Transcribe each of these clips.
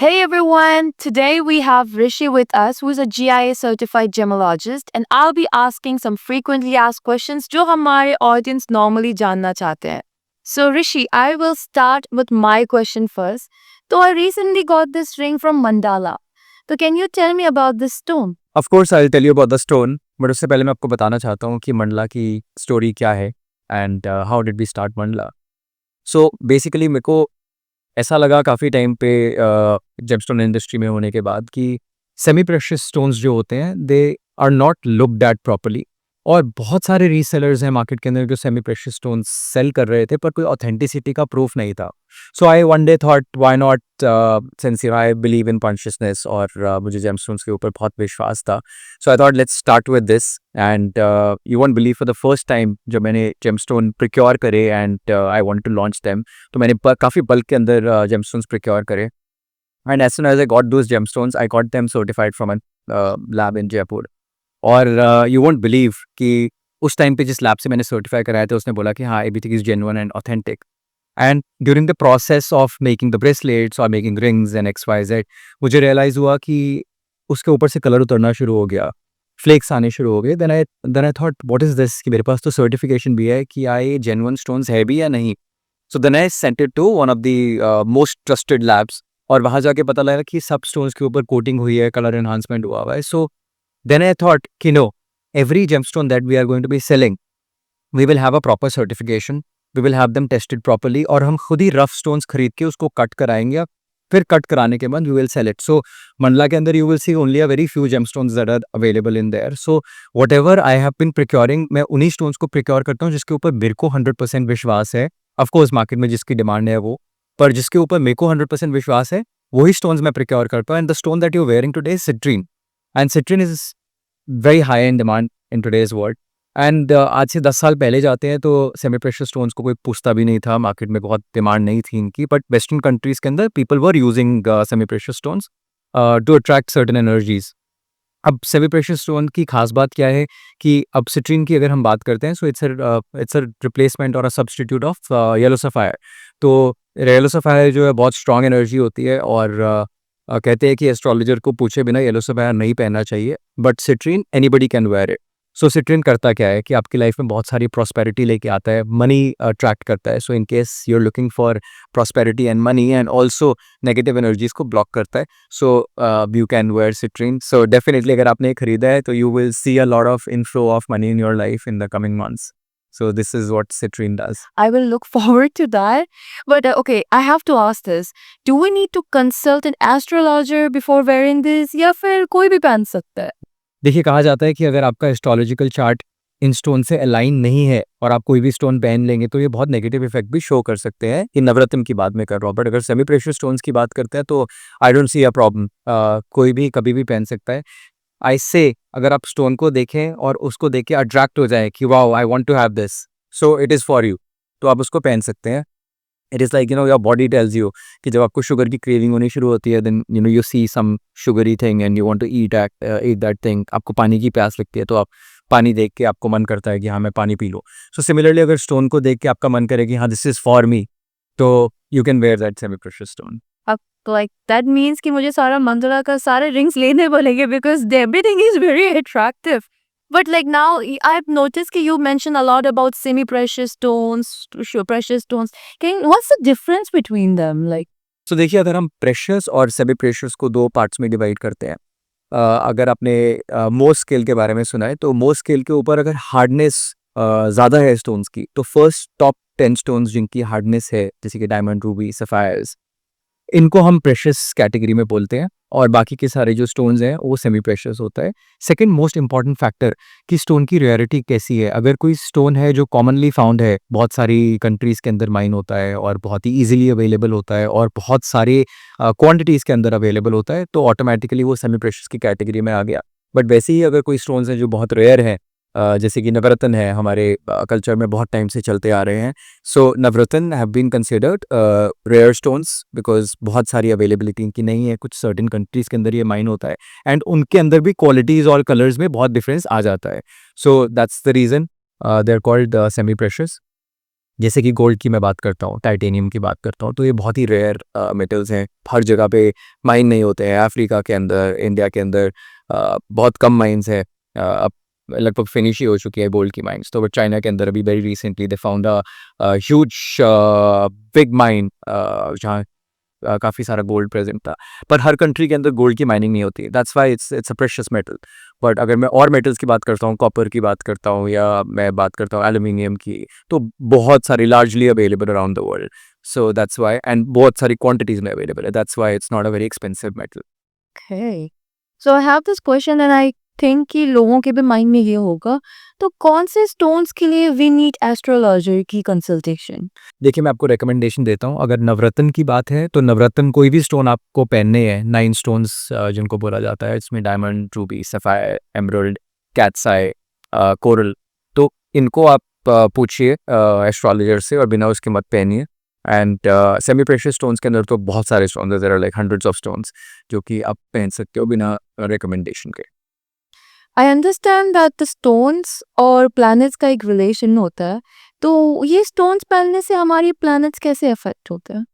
Hey everyone, today we have Rishi with us, who is a GIA certified gemologist, and I'll be asking some frequently asked questions जो हमारे audience normally जानना चाहते हैं. So Rishi, I will start with my question first. So I recently got this ring from Mandala. So can you tell me about this stone? Of course I will tell you about the stone but उससे पहले मैं आपको बताना चाहता हूँ कि मंडला की story क्या है and how did we start Mandala. So basically मेरे को ऐसा लगा काफ़ी टाइम पे जेमस्टोन इंडस्ट्री में होने के बाद कि सेमी प्रेशियस स्टोन्स जो होते हैं they are not looked at properly. और बहुत सारे रीसेलर्स हैं मार्केट के अंदर जो सेमी प्रेशियस स्टोन्स सेल कर रहे थे पर कोई ऑथेंटिसिटी का प्रूफ नहीं था. So I one day thought why not, since I believe in consciousness और मुझे जेमस्टोन्स के ऊपर बहुत विश्वास था. So I thought let's start with this and you won't believe for the first time जब मैंने जेमस्टोन प्रिक्योर करे and I want to launch them. तो मैंने काफ़ी बल्क के अंदर जेमस्टोन्स प्रिक्योर करे and as soon as I got those gemstones I got them certified from a lab in Jaipur. और यू वोंट बिलीव कि उस टाइम पे जिस लैब से मैंने सर्टिफाई कराया था उसने बोला कि हाँ everything is genuine and authentic. And during the process of making the bracelets और मेकिंग रिंग्स एंड XYZ मुझे रियलाइज़ हुआ कि उसके ऊपर से कलर उतरना शुरू हो गया, फ्लेक्स आने शुरू हो गए. Then I thought what is this, कि मेरे पास तो सर्टिफिकेशन भी है कि ये जेन्युइन स्टोन्स है भी या नहीं. So then I sent it to one of the most trusted labs और वहाँ जाके पता लगा कि सब स्टोन्स के ऊपर कोटिंग हुई है, कलर एनहांसमेंट हुआ हुआ है. सो then I thought, no, every gemstone that we are going to be selling, we will have a proper certification, we will have them tested properly और हम खुद ही रफ स्टोन्स खरीद के उसको कट कराएंगे. फिर कट कराने के बाद we will sell it. So Mandla के अंदर you will see only a very few gemstones that are available in there. So whatever I have been procuring, मैं उन्हीं स्टोन्स को प्रिक्योर करता हूँ जिसके ऊपर मेरे को 100% विश्वास है. ऑफकोर्स मार्केट में जिसकी डिमांड है वो, पर जिसके ऊपर मेरे को 100% विश्वास है वही स्टोन्स मैं प्रिक्योर करता हूँ. And the stone that you wearing today is citrine and citrine is very high in demand in today's world. And आज से 10 साल पहले जाते हैं तो सेमी प्रेशियस स्टोन्स को कोई पूछता भी नहीं था, मार्केट में बहुत डिमांड नहीं थी इनकी. बट वेस्टर्न कंट्रीज के अंदर people were using semi precious stones to attract certain energies. अब सेमी प्रेशियस स्टोन की खास बात क्या है कि अब सिट्रीन की अगर हम बात करते हैं सो इट्स अ रिप्लेसमेंट और a substitute of yellow sapphire. तो येलो सफायर जो है बहुत स्ट्रॉन्ग एनर्जी होती है और कहते हैं कि एस्ट्रोलॉजर को पूछे बिना येलो सफायर नहीं पहनना चाहिए, but citrine anybody can wear it. So citrine करता क्या है कि आपकी लाइफ में बहुत सारी प्रॉस्पेरिटी लेके आता है, मनी अट्रैक्ट करता है. So in case you are looking for prosperity and money and also negative energies को ब्लॉक करता है. So you can wear citrine. So definitely अगर आपने खरीदा है तो you will see a lot of inflow of money in your life in the coming months. So this is what citrine does. I will look forward to that. But okay, I have to ask this. Do we need to consult an astrologer before wearing this या फिर कोई भी पहन सकता है? देखिए कहा जाता है कि अगर आपका एस्ट्रोलॉजिकल चार्ट इन स्टोन से अलाइन नहीं है और आप कोई भी स्टोन पहन लेंगे तो ये बहुत नेगेटिव इफेक्ट भी शो कर सकते हैं. ये नवरत्न की बात मैं कर रहा हूँ, बट अगर सेमी प्रेशियस स्टोन्स की बात करते हैं तो I don't see a problem. कोई भी कभी भी पहन सकता है. आई से अगर आप स्टोन को देखें और उसको देख के अट्रैक्ट हो जाए कि wow I want to have this, so it is for you, तो आप उसको पहन सकते हैं. It is like your body tells you कि जब आपको शुगर की क्रेविंग होनी शुरू होती है then you see some sugary thing and you want to eat that thing. आपको पानी की प्यास लगती है तो आप पानी देख के आपको मन करता है कि हाँ मैं पानी पी लूँ. सो सिमिलरली अगर स्टोन को देख के आपका मन करे कि हाँ दिस इज़ फॉर मी, तो you can where that semi precious stone. अब like that means कि मुझे सारा मंगला का सारे rings लेने पड़ेंगे because everything is very attractive. But like now I've noticed कि you mentioned a lot about semi-precious stones, precious stones. What's the difference between them? Like सो देखिए अगर हम प्रेशियस और सेमी प्रेशियस को दो पार्ट्स में डिवाइड करते हैं, अगर आपने मोस स्केल के बारे में सुना है तो मोस स्केल के ऊपर अगर हार्डनेस ज़्यादा है स्टोन्स की तो फर्स्ट टॉप 10 स्टोन्स जिनकी हार्डनेस है जैसे कि डायमंड, रूबी, सफायर्स, इनको हम प्रेशियस कैटेगरी में बोलते हैं और बाकी के सारे जो स्टोन्स हैं वो सेमी प्रेशियस होता है. सेकंड मोस्ट इंपॉर्टेंट फैक्टर कि स्टोन की रेयरिटी कैसी है. अगर कोई स्टोन है जो कॉमनली फाउंड है, बहुत सारी कंट्रीज़ के अंदर माइन होता है और बहुत ही ईजिली अवेलेबल होता है और बहुत सारे क्वांटिटीज़ के अंदर अवेलेबल होता है तो ऑटोमेटिकली वो सेमी प्रेशियस की कैटेगरी में आ गया. बट वैसे ही अगर कोई स्टोन्स हैं जो बहुत रेयर हैं, जैसे कि नवरत्न है, हमारे कल्चर में बहुत टाइम से चलते आ रहे हैं. So navratna have been considered rare stones because बहुत सारी अवेलेबिलिटी इनकी नहीं है, कुछ सर्टेन कंट्रीज़ के अंदर ये माइन होता है एंड उनके अंदर भी क्वालिटीज़ और कलर्स में बहुत डिफरेंस आ जाता है. So that's the reason they are called semi precious. जैसे कि गोल्ड की मैं बात करता हूँ, टाइटेनियम की बात करता हूँ, तो ये बहुत ही रेयर मेटल्स हैं, हर जगह पे माइन नहीं होते हैं। अफ्रीका के अंदर, इंडिया के अंदर बहुत कम माइंस है। अब लगभग फिनिश ही हो चुकी है गोल्ड की माइंस। तो बट चाइना के अंदर अभी very recently they found a huge big mine जहाँ काफ़ी सारा गोल्ड प्रेजेंट था। पर हर कंट्री के अंदर गोल्ड की माइनिंग नहीं होती, that's why it's a precious metal. But अगर मैं और मेटल्स की बात करता हूँ, कॉपर की बात करता हूँ, या मैं बात करता हूँ एल्यूमिनियम की, तो बहुत सारी largely available around the world. So that's why, and बहुत सारी क्वांटिटीज में अवेलेबल है, that's why it's not a very expensive metal. Okay. So I have this question and I think कि लोगों के भी माइंड में ये होगा, तो कौन से स्टोन्स के लिए वी नीड एस्ट्रोलॉजर की कंसल्टेशन? देखिए, मैं आपको रिकमेंडेशन देता हूँ, अगर नवरत्न की बात है तो नवरत्न कोई भी स्टोन आपको पहनने हैं, 9 स्टोन्स जिनको बोला जाता है, इसमें diamond, ruby, sapphire, emerald, cat's eye, coral, तो इनको आप पूछिए एस्ट्रोलॉजर से और बिना उसके मत पहनिए। एंड सेमी प्रेशियस स्टोन्स के अंदर तो बहुत सारे स्टोन्स हैं, there are like hundreds of stones जो कि आप पहन सकते हो बिना रिकमेंडेशन के। I understand that the stones और प्लैनेट्स का एक रिलेशन होता है, तो ये स्टोन्स पहनने से हमारी प्लैनेट्स कैसे अफेक्ट होते हैं?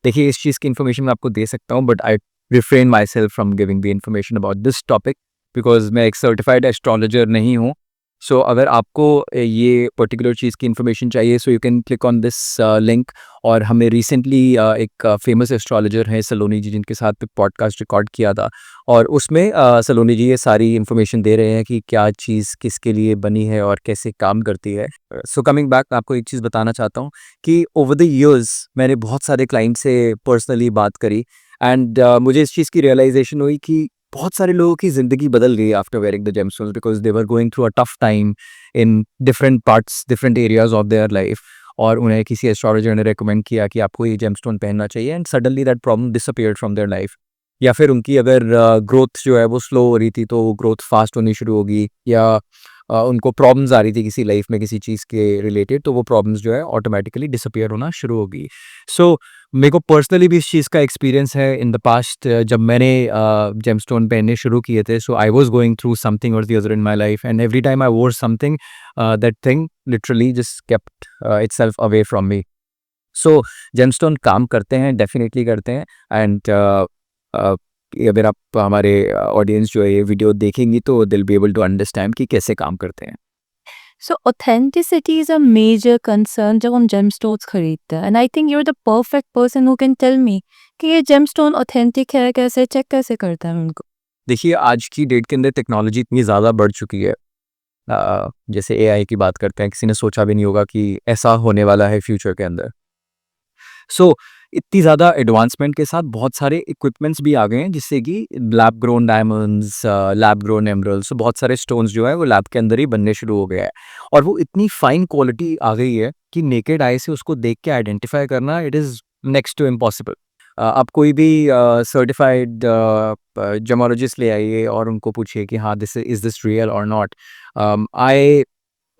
देखिए, इस चीज़ की इन्फॉर्मेशन मैं आपको दे सकता हूँ, but I refrain my self from giving the information about this topic, because मैं एक सर्टिफाइड एस्ट्रोलॉजर नहीं हूँ। सो अगर आपको ये पर्टिकुलर चीज़ की इन्फॉर्मेशन चाहिए, सो you can click on this link. और हमें रिसेंटली एक फेमस एस्ट्रोलॉजर हैं सलोनी जी, जिनके साथ पॉडकास्ट रिकॉर्ड किया था, और उसमें सलोनी जी ये सारी इन्फॉर्मेशन दे रहे हैं कि क्या चीज़ किसके लिए बनी है और कैसे काम करती है। सो कमिंग बैक, मैं आपको एक चीज़ बताना चाहता हूँ कि ओवर द इयर्स मैंने बहुत सारे क्लाइंट से पर्सनली बात करी, एंड मुझे इस चीज़ की रियलाइजेशन हुई कि बहुत सारे लोगों की ज़िंदगी बदल गई after wearing the gemstones, because they were going through a tough time in different parts, different areas of their life, और उन्हें किसी एस्ट्रोलॉजर ने रेकमेंड किया कि आपको ये जेमस्टोन पहनना चाहिए, and suddenly that problem disappeared from their life. या फिर उनकी अगर ग्रोथ जो है वो स्लो हो रही थी, तो वो ग्रोथ फास्ट होनी शुरू होगी, या उनको प्रॉब्लम्स आ रही थी किसी लाइफ में किसी चीज़ के रिलेटेड, तो वो प्रॉब्लम्स जो है ऑटोमेटिकली डिसअपीयर होना शुरू होगी। सो मेरे को पर्सनली भी इस चीज़ का एक्सपीरियंस है इन द पास्ट, जब मैंने जेमस्टोन पहनने शुरू किए थे। So I was going through something और the other in my life, and every time I wore something, that thing literally just kept itself away from me. So gemstone काम करते हैं, डेफिनेटली करते हैं, एंड अगर आप हमारे ऑडियंस जो है ये वीडियो देखेंगी तो they will be able to understand कि कैसे काम करते हैं। So authenticity is a major concern जब हम जेमस्टोन्स खरीदते हैं, and I think you are the perfect person who can tell me कि ये जेमस्टोन ऑथेंटिक है, कैसे चेक कैसे करते हैं उनको? देखिए, आज की डेट के अंदर टेक्नोलॉजी इतनी ज़्यादा बढ़ चुकी है, जैसे एआई की बात करते हैं, किसी ने सोचा भी नहीं होगा कि ऐसा होने वाला है फ्यूचर के अंदर। सो इतनी ज़्यादा एडवांसमेंट के साथ बहुत सारे इक्विपमेंट्स भी आ गए हैं, जिससे कि lab grown diamonds, lab grown emeralds, तो बहुत सारे स्टोन्स जो है वो लैब के अंदर ही बनने शुरू हो गया है, और वो इतनी फाइन क्वालिटी आ गई है कि नेकेड आई से उसको देख के आइडेंटिफाई करना it is next to impossible. आप कोई भी सर्टिफाइड जेमोलॉजिस्ट ले आइए और उनको पूछिए कि हाँ, दिस इज दिस रियल और नॉट, आई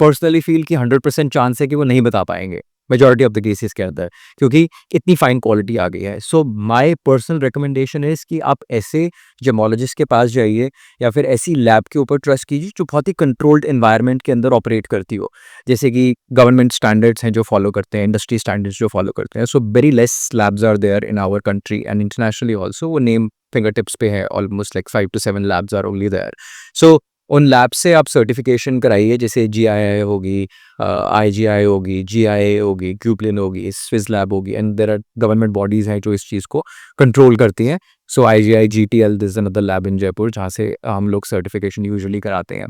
पर्सनली फील कि 100% चांस है कि वो नहीं बता पाएंगे मेजॉरिटी ऑफ द केसेस के अंदर, क्योंकि इतनी फाइन क्वालिटी आ गई है। So my personal recommendation is कि आप ऐसे जेमोलॉजिस्ट के पास जाइए, या फिर ऐसी लैब के ऊपर ट्रस्ट कीजिए जो बहुत ही कंट्रोल्ड एनवायरनमेंट के अंदर ऑपरेट करती हो, जैसे कि गवर्नमेंट स्टैंडर्ड्स हैं जो फॉलो करते हैं, इंडस्ट्री स्टैंडर्ड्स जो फॉलो करते हैं। So very less labs are there in our country and internationally also, वो नेम फिंगर टिप्स पे है, almost like 5 to 7 labs are only there. So उन लैब से आप सर्टिफिकेशन कराइए, जैसे जीआईआई होगी, आईजीआई होगी, जीआईए होगी, क्यूपलिन होगी, स्विस लैब होगी, and there are government bodies हैं जो इस चीज़ को कंट्रोल करती हैं। So IGI, GTL, this is another lab in Jaipur जहाँ से हम लोग सर्टिफिकेशन यूजुअली कराते हैं।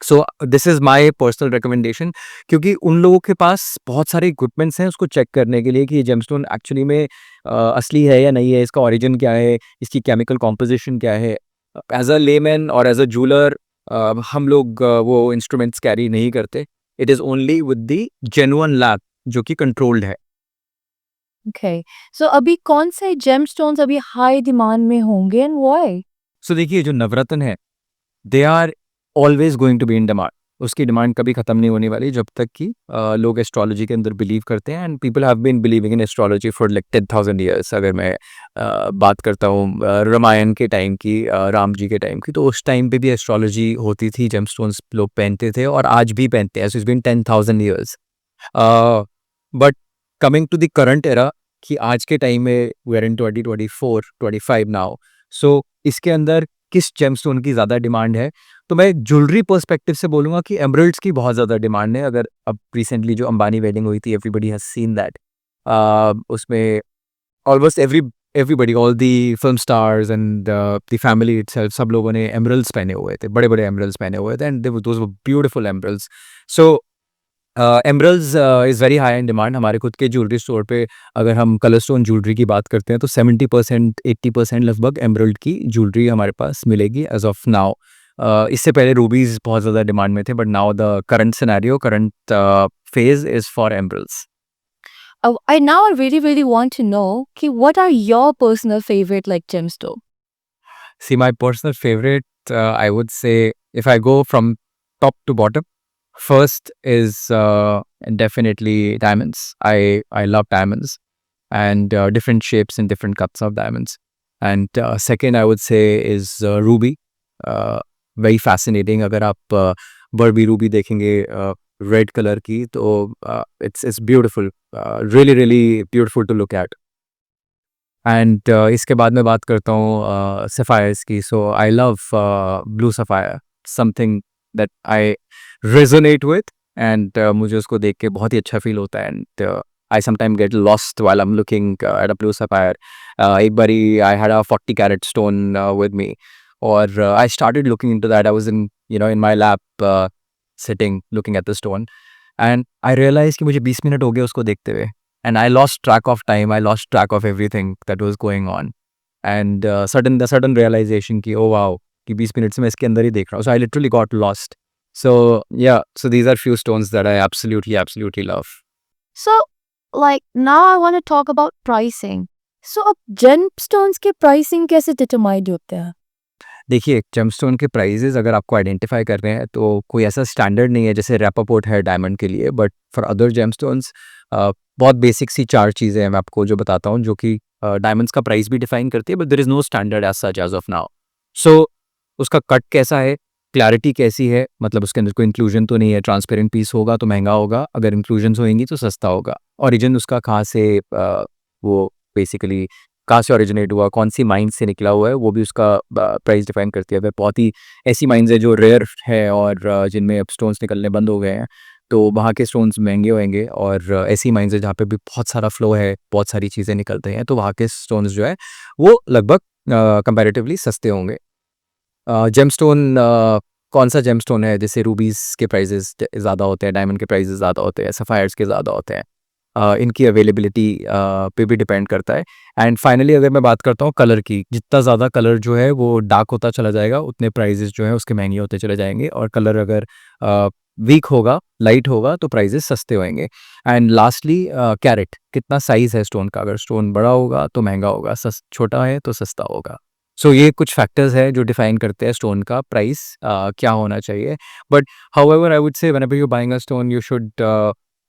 So this is my personal recommendation, क्योंकि उन लोगों के पास बहुत सारे इक्विपमेंट्स हैं उसको चेक करने के लिए कि ये जेमस्टोन एक्चुअली में असली है या नहीं है, इसका ओरिजिन क्या है, इसकी केमिकल कॉम्पोजिशन क्या है। एज अ लेमैन और एज अ जूलर हम लोग वो इंस्ट्रूमेंट्स कैरी नहीं करते। It is only with the genuine lab जो कि कंट्रोल्ड है। ओके, सो अभी कौन से जेमस्टोन्स अभी हाई डिमांड में होंगे एंड व्हाई? सो देखिए, जो नवरत्न है, they are always going to be in demand. उसकी डिमांड कभी ख़त्म नहीं होने वाली जब तक कि लोग एस्ट्रोलॉजी के अंदर बिलीव करते हैं, and people have been believing in astrology for like 10,000 years. अगर मैं बात करता हूँ रामायण के टाइम की, राम जी के टाइम की, तो उस टाइम पे भी एस्ट्रोलॉजी होती थी, जेमस्टोन्स लोग पहनते थे और आज भी पहनते हैं। So it's been 10,000 years. But coming to the current era कि आज के टाइम में we are in 2024 25 now, so इसके अंदर किस जेमस्टोन की ज़्यादा डिमांड है? तो मैं ज्वेलरी पर्सपेक्टिव से बोलूँगा कि एमरल्ड्स की बहुत ज़्यादा डिमांड है। अगर अब रिसेंटली जो अंबानी वेडिंग हुई थी, एवरीबडी हैज़ सीन दैट, उसमें almost everybody, all the film stars and the family itself, सब लोगों ने एमरल्ड्स पहने हुए थे, बड़े-बड़े एमरल्ड्स पहने हुए थे, and those were beautiful emeralds. So emeralds is very high in demand. हमारे खुद के ज्वेलरी स्टोर पे अगर हम कलर स्टोन ज्वेलरी की बात करते हैं तो 70% 80% लगभग एमरल्ड की ज्वेलरी हमारे पास मिलेगी एज ऑफ नाउ। इससे पहले रूबीज बहुत ज़्यादा डिमांड में थे, but now the current scenario, current phase is for emeralds. I now really want to know कि what are your personal favorite like gemstone? See, my personal favorite, I would say, if I go from top to bottom, first is definitely diamonds. I love diamonds and different shapes and different cuts of diamonds. And second, I would say is ruby. Very fascinating. अगर आप बर्बी ruby देखेंगे red colour की, तो it's beautiful, really beautiful to look at. And इसके बाद मैं बात करता हूँ सफ़ायर्स की। So I love blue sapphire, something that I resonate with, and मुझे उसको देख के बहुत ही अच्छा फील होता है, and I sometime get lost while I am looking at a blue sapphire. एक बारी I had a 40 carat stone with me, और I started looking into that. I was in my lap sitting looking at the stone, and I realise कि मुझे 20 minute हो गए उसको देखते हुए, and I lost track of time. I lost track of everything that was going on, and the sudden realization कि oh wow, कि 20 minute से मैं इसके अंदर ही देख रहा हूँ. So I literally got lost. So yeah, so these are few stones that I absolutely love. So like now I want to talk about pricing. So अब gemstones के pricing कैसे determined होते हैं? देखिए, जेमस्टोन के प्राइजेज़ अगर आपको identify कर रहे हैं तो कोई ऐसा स्टैंडर्ड नहीं है जैसे रैपापोर्ट है डायमंड के लिए, बट फॉर अदर जेमस्टोन्स बहुत बेसिक सी 4 चीज़ें हैं मैं आपको जो बताता हूँ, जो कि डायमंड्स का प्राइस भी डिफाइन करती है, but there is no standard as such as of now. So उसका कट कैसा है, क्लैरिटी कैसी है, मतलब उसके अंदर कोई इंक्लूजन तो नहीं है, ट्रांसपेरेंट पीस होगा तो महँगा होगा, अगर इंक्लूजन्स होंगी तो सस्ता होगा। ओरिजिन उसका कहाँ से वो बेसिकली कहाँ से ओरिजिनेट हुआ, कौन-सी माइन से निकला हुआ है, वो भी उसका प्राइस डिफाइन करती है। अगर बहुत ही ऐसी माइन्स है जो रेयर है और जिनमें अब स्टोन्स निकलने बंद हो गए हैं, तो वहाँ के स्टोन्स महँगे होंगे, और ऐसी माइन्स है जहाँ पे भी बहुत सारा फ्लो है, बहुत सारी चीज़ें निकलते हैं, तो वहाँ के स्टोन्स जो है वो लगभग कंपैरेटिवली सस्ते होंगे। जेमस्टोन कौन-सा जेमस्टोन है, जैसे रूबीज़ के प्राइसेज़ ज़्यादा होते हैं, डायमंड के प्राइसेज़ ज़्यादा होते हैं, सफ़ायर्स के ज़्यादा होते हैं। इनकी अवेलेबिलिटी पे भी डिपेंड करता है। एंड फाइनली अगर मैं बात करता हूँ कलर की, जितना ज़्यादा कलर जो है वो डार्क होता चला जाएगा, उतने प्राइजेज़ जो है उसके महंगे होते चले जाएँगे, और कलर अगर वीक होगा, लाइट होगा, तो प्राइजेज़ सस्ते होंगे। एंड लास्टली कैरेट, कितना साइज़ है स्टोन का, अगर स्टोन बड़ा होगा तो महंगा होगा, छोटा है तो सस्ता होगा। सो ये कुछ फैक्टर्स हैं जो डिफाइन करते हैं स्टोन का प्राइस क्या होना चाहिए। But however I would say whenever you buying a stone you should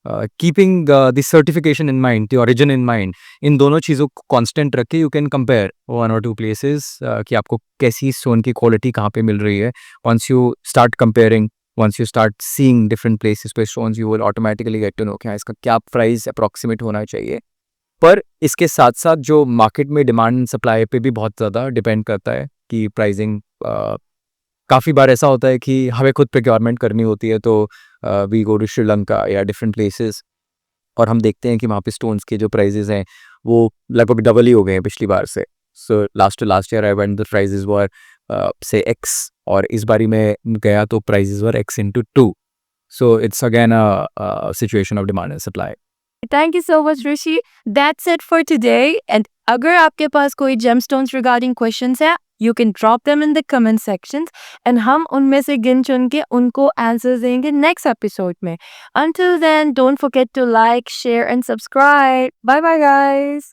keeping the certification in mind, the origin in mind, इन दोनों चीज़ों को कांस्टेंट रख के यू कैन कंपेयर 1 और 2 प्लेसेस कि आपको कैसी स्टोन की क्वालिटी कहाँ पे मिल रही है। Once you start comparing, once you start seeing different places पे stones, you will automatically get to know कि हाँ, इसका क्या प्राइस अप्रॉक्सीमेट होना चाहिए। पर इसके साथ-साथ जो मार्केट में डिमांड एंड सप्लाई पे भी बहुत ज़्यादा डिपेंड करता है कि प्राइसिंग काफ़ी बार ऐसा होता है कि हमें खुद प्रोक्योरमेंट करनी होती है, तो वी गो टू श्रीलंका या डिफरेंट प्लेसेस, और हम देखते हैं कि वहाँ पे स्टोन्स के जो प्राइसेज़ हैं वो लगभग डबल ही हो गए हैं पिछली बार से। So last to last year I went the prices were say X, और इस बारी मैं गया तो prices were X into 2। So it's again a situation of demand and supply. Thank you so much, Rishi. That's it for today. And अगर आपके पास कोई gemstones regarding questions है, you can drop them in the comment sections, and हम उनमें से गिन चुन के उनको answers देंगे next episode में. Until then, don't forget to like, share, and subscribe. Bye bye, guys.